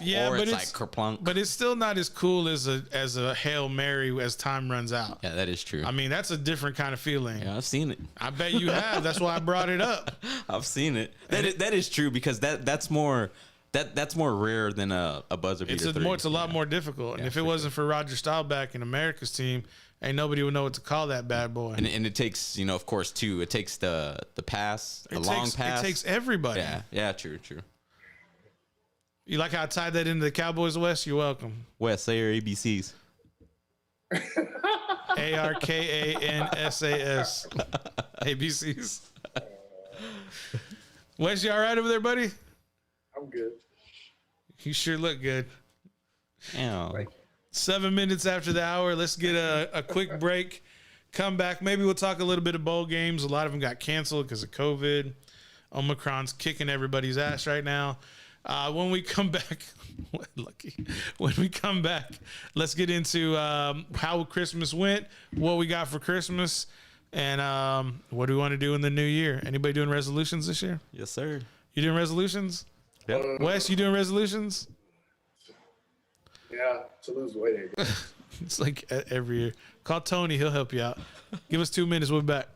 Yeah, or but it's it's like kerplunk. But it's still not as cool as a Hail Mary as time runs out. Yeah, that is true. I mean, that's a different kind of feeling. Yeah, I've seen it. I bet you have. That's why I brought it up. I've seen it. That is true because that's more rare than a buzzer beater. It's a lot more difficult. And if it wasn't for Roger Staubach and America's team, ain't nobody would know what to call that bad boy. And it takes, of course, too. It takes the pass, long pass. It takes everybody. Yeah, true. You like how I tied that into the Cowboys West? You're welcome. West, say your ABCs. ARKANSAS. ABCs. Wes, you all right over there, buddy? I'm good. You sure look good. Yeah. 7 minutes after the hour. Let's get a quick break. Come back. Maybe we'll talk a little bit of bowl games. A lot of them got canceled because of COVID. Omicron's kicking everybody's ass right now. When we come back, lucky. When we come back, let's get into how Christmas went, what we got for Christmas, and what do we want to do in the new year. Anybody doing resolutions this year? Yes, sir. You doing resolutions? Yep. Wes, you doing resolutions? Yeah, to lose weight. It's like every year. Call Tony. He'll help you out. Give us 2 minutes. We'll be back.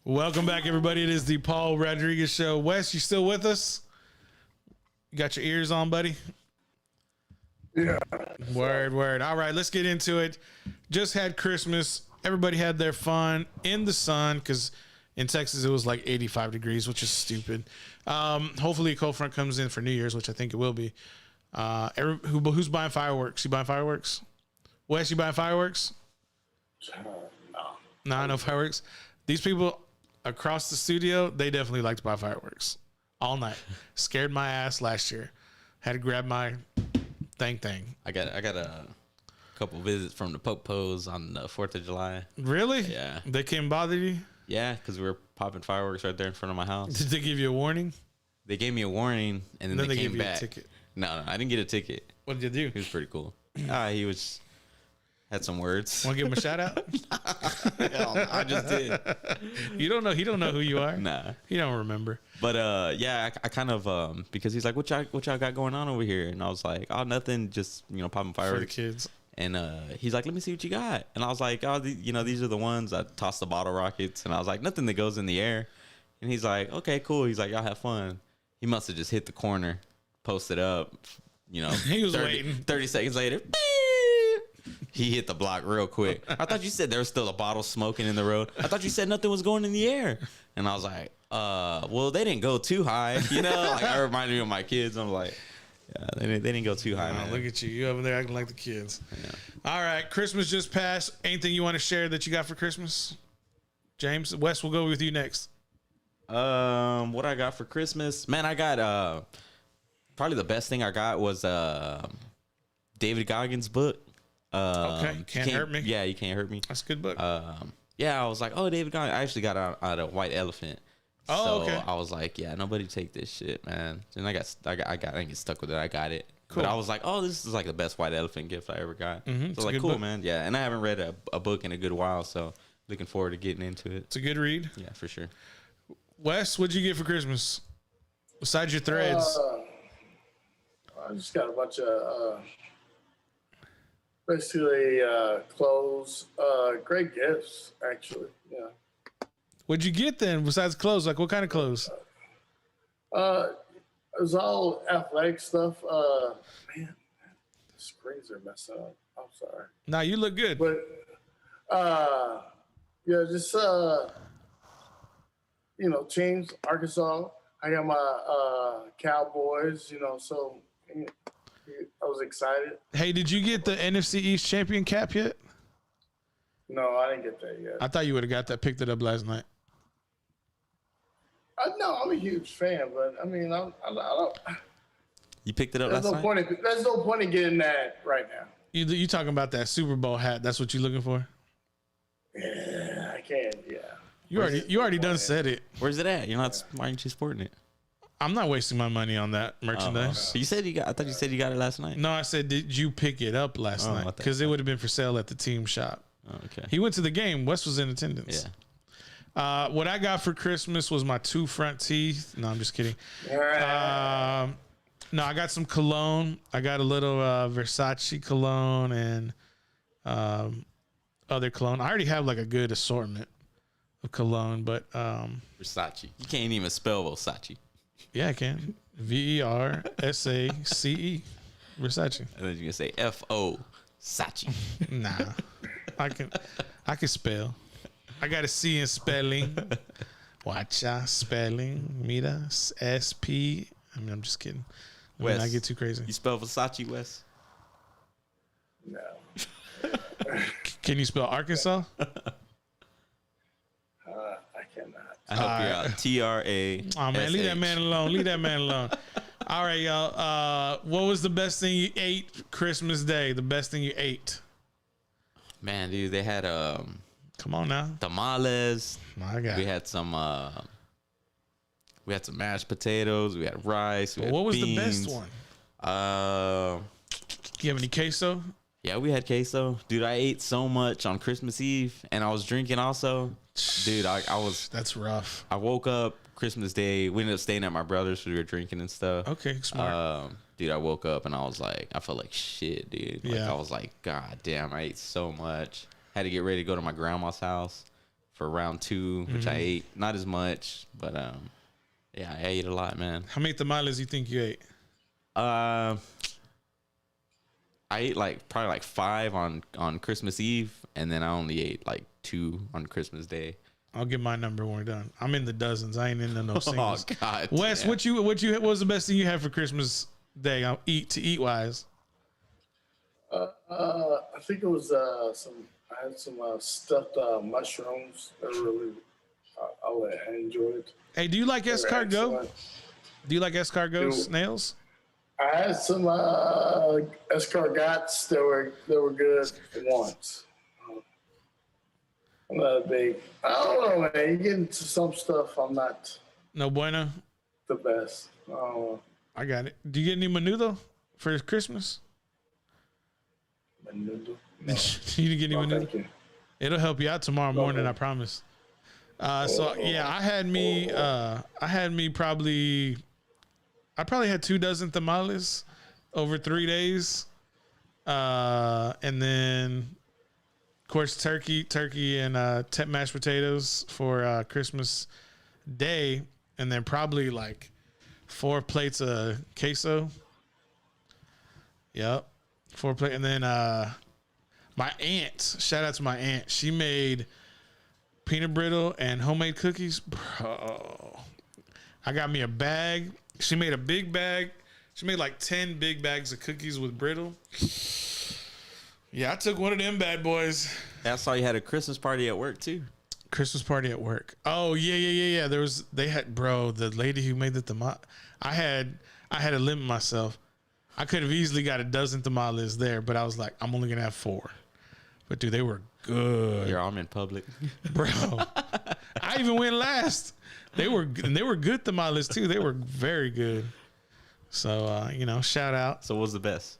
Welcome back, everybody. It is the Paul Rodriguez Show. Wes, you still with us? You got your ears on, buddy? Yeah. Word. All right, let's get into it. Just had Christmas. Everybody had their fun in the sun because in Texas it was like 85 degrees, which is stupid. Hopefully a cold front comes in for New Year's, which I think it will be. Who's buying fireworks? You buying fireworks? Wes, you buying fireworks? No fireworks. These people across the studio, they definitely like to buy fireworks all night. Scared my ass last year. Had to grab my thing. I got a couple visits from the Popos on the 4th of July. Really? Yeah. They came bother you? Yeah, because we were popping fireworks right there in front of my house. Did they give you a warning? They gave me a warning, and then they came gave you back. a ticket. No, I didn't get a ticket. What did you do? He was pretty cool. He had some words. Want to give him a shout out? Hell no, I just did. You don't know. He don't know who you are. Nah. He don't remember. But yeah, I kind of because he's like, what y'all got going on over here? And I was like, oh, nothing, just popping For the fireworks. kids. And he's like, let me see what you got. And I was like, oh, these are the ones. I tossed the bottle rockets, and I was like, nothing that goes in the air. And he's like, okay, cool. He's like, y'all have fun. He must have just hit the corner, posted up. He was waiting. 30 seconds later, he hit the block real quick. I thought you said there was still a bottle smoking in the road. I thought you said nothing was going in the air. And I was like, well, they didn't go too high. Like I reminded me of my kids. I'm like, yeah, they didn't go too high, man. Look at you. You over there acting like the kids. Yeah. All right. Christmas just passed. Anything you want to share that you got for Christmas? James? Wes, we'll go with you next. What I got for Christmas? Man, I got probably the best thing I got was David Goggins' book. Okay. Can't Hurt Me. Yeah, You Can't Hurt Me. That's a good book. Yeah, I was like, oh, David Goggins. I actually got out a White Elephant. Oh, so okay. I was like, yeah, nobody take this shit, man. And I didn't get stuck with it. I got it. Cool. But I was like, oh, this is like the best White Elephant gift I ever got. Mm-hmm. So like, cool, man. Yeah, and I haven't read a book in a good while, so looking forward to getting into it. It's a good read. Yeah, for sure. Wes, what'd you get for Christmas? Besides your threads. I just got a bunch of basically clothes, great gifts, actually. Yeah. What'd you get then besides clothes? Like what kind of clothes? It was all athletic stuff. Man, screens are messed up. I'm sorry. Nah, you look good. But yeah, just teams, Arkansas. I got my Cowboys, so I was excited. Hey, did you get the NFC East champion cap yet? No, I didn't get that yet. I thought you would have got that. Picked it up last night. No, I'm a huge fan, but I mean, I don't. You picked it up There's last no night? point. There's no point in getting that right now. You talking about that Super Bowl hat? That's what you're looking for? Yeah, I can't. Yeah. You already done said it. Where's it at? Why aren't you sporting it? I'm not wasting my money on that merchandise. You said I thought you said you got it last night. No, I said, did you pick it up last night? Because it would have been for sale at the team shop. Oh, okay. He went to the game. Wes was in attendance. Yeah. What I got for Christmas was my 2 front teeth. No, I'm just kidding. No, I got some cologne. I got a little Versace Cologne and other cologne. I already have like a good assortment of cologne, but Versace. You can't even spell Versace. yeah, I can. Versace. Versace. And then you can say F-O Sachi. Nah, I can spell. I got a C in spelling. Watcha spelling. Mira S-P. I mean, I'm just kidding. When I get too crazy. You spell Versace, Wes? No. Can you spell Arkansas? I cannot. I help you out. T-R-A. Oh man, leave that man alone. Leave that man alone. All right, y'all. What was the best thing you ate Christmas Day? The best thing you ate? Man, dude, they had Come on now. tamales. My God. We had some mashed potatoes. We had rice. We had What was beans. the best one? You have any queso? Yeah, we had queso. Dude, I ate so much on Christmas Eve, and I was drinking also. Dude, I was. That's rough. I woke up Christmas Day. We ended up staying at my brother's, so we were drinking and stuff. Okay, smart. Dude, I woke up and I was like, I felt like shit, dude. Like, Yeah. I was like, God damn, I ate so much. Had to get ready to go to my grandma's house for round 2, which I ate not as much, but yeah, I ate a lot, man. How many tamales you think you ate? I ate probably like 5 on Christmas Eve, and then I only ate like 2 on Christmas Day. I'll get my number when we're done. I'm in the dozens. I ain't into no singles. Oh God, Wes, yeah. what was the best thing you had for Christmas Day? Eat wise. I think it was I had some stuffed mushrooms that really I enjoyed. Hey, do you like They were escargot? excellent. Do you like escargot Dude. snails? I had some escargots that were good once. I'm not a big. I don't know, man. You get into some stuff, I'm not No bueno. the best. I don't know. I got it. Do you get any menudo for Christmas? Menudo? You didn't get any No, menudo? thank you. It'll help you out tomorrow morning, I promise. So yeah, I probably had 2 dozen tamales over 3 days. And then of course turkey and mashed potatoes for Christmas Day, and then probably like 4 plates of queso. Yep. 4 plates, and then my aunt, shout out to my aunt, she made peanut brittle and homemade cookies. Bro, I got me a bag. She made a big bag. She made like 10 big bags of cookies with brittle. Yeah, I took one of them bad boys. I saw you had a Christmas party at work too. Christmas party at work. Oh yeah. The lady who made the tamale. I had to limit myself. I could have easily got a dozen tamales there, but I was like, I'm only gonna have 4. But dude, they were good. Your arm in public, Bro. I even went last. They were good tamales too. They were very good. So shout out. So what was the best?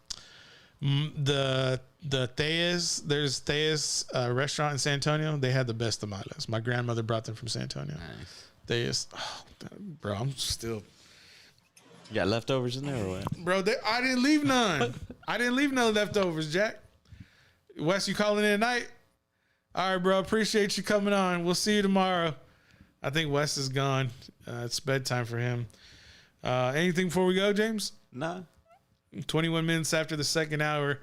The Thea's, there's Thea's restaurant in San Antonio. They had the best tamales. My grandmother brought them from San Antonio. Nice. Thea's, bro, I'm still. You got leftovers in there or what? Bro, I didn't leave none. I didn't leave no leftovers, Jack. Wes, you calling in tonight? All right, bro. Appreciate you coming on. We'll see you tomorrow. I think Wes is gone. It's bedtime for him. Anything before we go, James? Nah. 21 minutes after the second hour,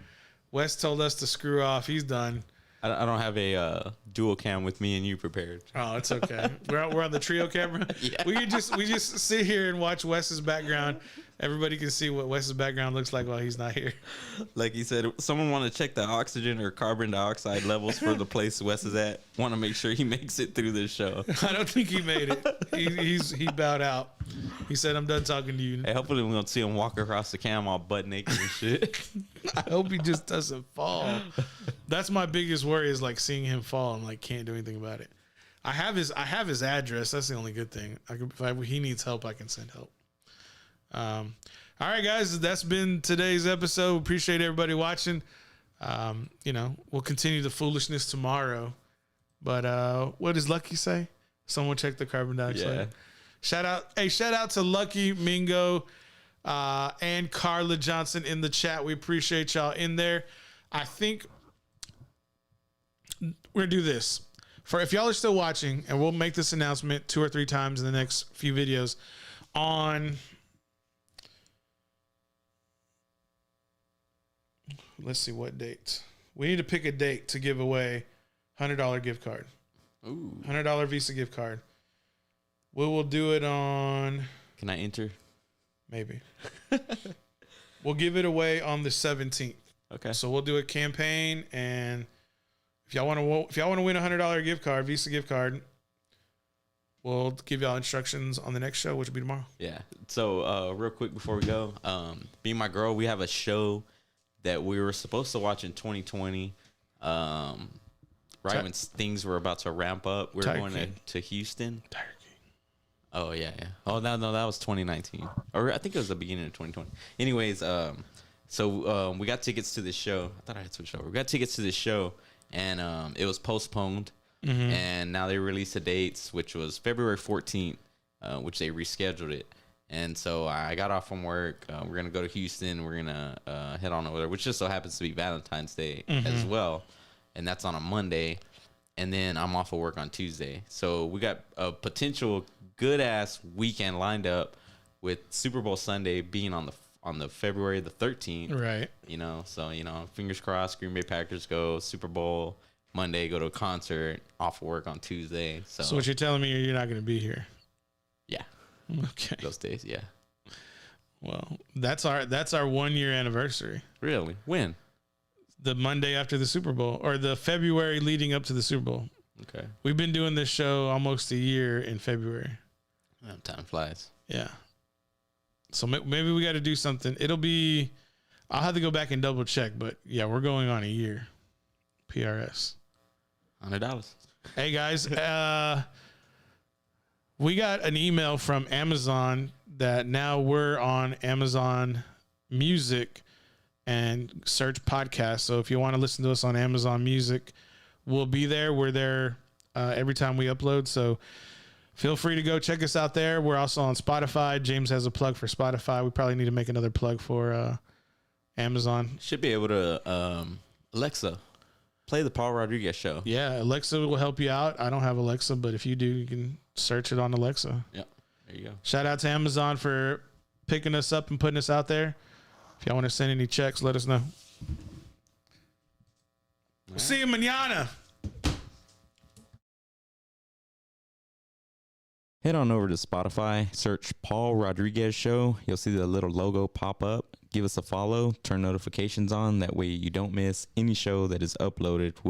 Wes told us to screw off. He's done. I don't have a dual cam with me and you prepared. Oh, it's okay. We're on the trio camera. Yeah. We just sit here and watch Wes's background. Everybody can see what Wes's background looks like while he's not here. Like he said, someone want to check the oxygen or carbon dioxide levels for the place Wes is at. Want to make sure he makes it through this show. I don't think he made it. He bowed out. He said, "I'm done talking to you." Hey, hopefully we're gonna see him walk across the cam all butt naked and shit. I hope he just doesn't fall. That's my biggest worry, is like seeing him fall and like can't do anything about it. I have his address. That's the only good thing. If he needs help, I can send help. All right, guys, that's been today's episode. Appreciate everybody watching. We'll continue the foolishness tomorrow. But what does Lucky say? Someone check the carbon dioxide. Yeah. Shout out to Lucky, Mingo, and Carla Johnson in the chat. We appreciate y'all in there. I think we're gonna do this. For if y'all are still watching, and we'll make this announcement 2 or 3 times in the next few videos on, let's see what date. We need to pick a date to give away $100 gift card. Ooh. $100 Visa gift card. We will do it on, Can I enter? maybe. We'll give it away on the 17th. Okay. So we'll do a campaign, and if y'all want to win a $100 gift card, Visa gift card, we'll give y'all instructions on the next show, which will be tomorrow. Yeah. So real quick before we go, me and my girl, we have a show that we were supposed to watch in 2020. When things were about to ramp up, we were going to Houston. Tiger King. Oh yeah. Oh no, that was 2019, or I think it was the beginning of 2020. Anyways, so we got tickets to this show. I thought I had switched over. We got tickets to this show, and it was postponed, and now they released the dates, which was February 14th, which they rescheduled it. And so I got off from work. We're gonna go to Houston. We're gonna head on over there, which just so happens to be Valentine's Day as well, and that's on a Monday. and then I'm off of work on Tuesday. So we got a potential good ass weekend lined up with Super Bowl Sunday being on the February the 13th. Right. You know, so fingers crossed. Green Bay Packers go Super Bowl Monday, go to a concert, off of work on Tuesday. So what you're telling me, you're not going to be here? Yeah. Okay. Those days, yeah. Well, that's our 1 year anniversary. Really? When? The Monday after the Super Bowl, or the February leading up to the Super Bowl. Okay. We've been doing this show almost a year in February. Time flies. Yeah. So maybe we got to do something. I'll have to go back and double check, but yeah, we're going on a year. PRS. $100. Hey guys, we got an email from Amazon that now we're on Amazon Music and search podcast. So if you want to listen to us on Amazon Music, we'll be there. We're there every time we upload. So feel free to go check us out there. We're also on Spotify. James has a plug for Spotify. We probably need to make another plug for Amazon. Should be able to Alexa, play the Paul Rodriguez show. Yeah, Alexa will help you out. I don't have Alexa, but if you do, you can search it on Alexa. Yeah, there you go. Shout out to Amazon for picking us up and putting us out there. If y'all want to send any checks, let us know. We'll see you mañana. Head on over to Spotify, search Paul Rodriguez Show. You'll see the little logo pop up. Give us a follow, turn notifications on. That way you don't miss any show that is uploaded with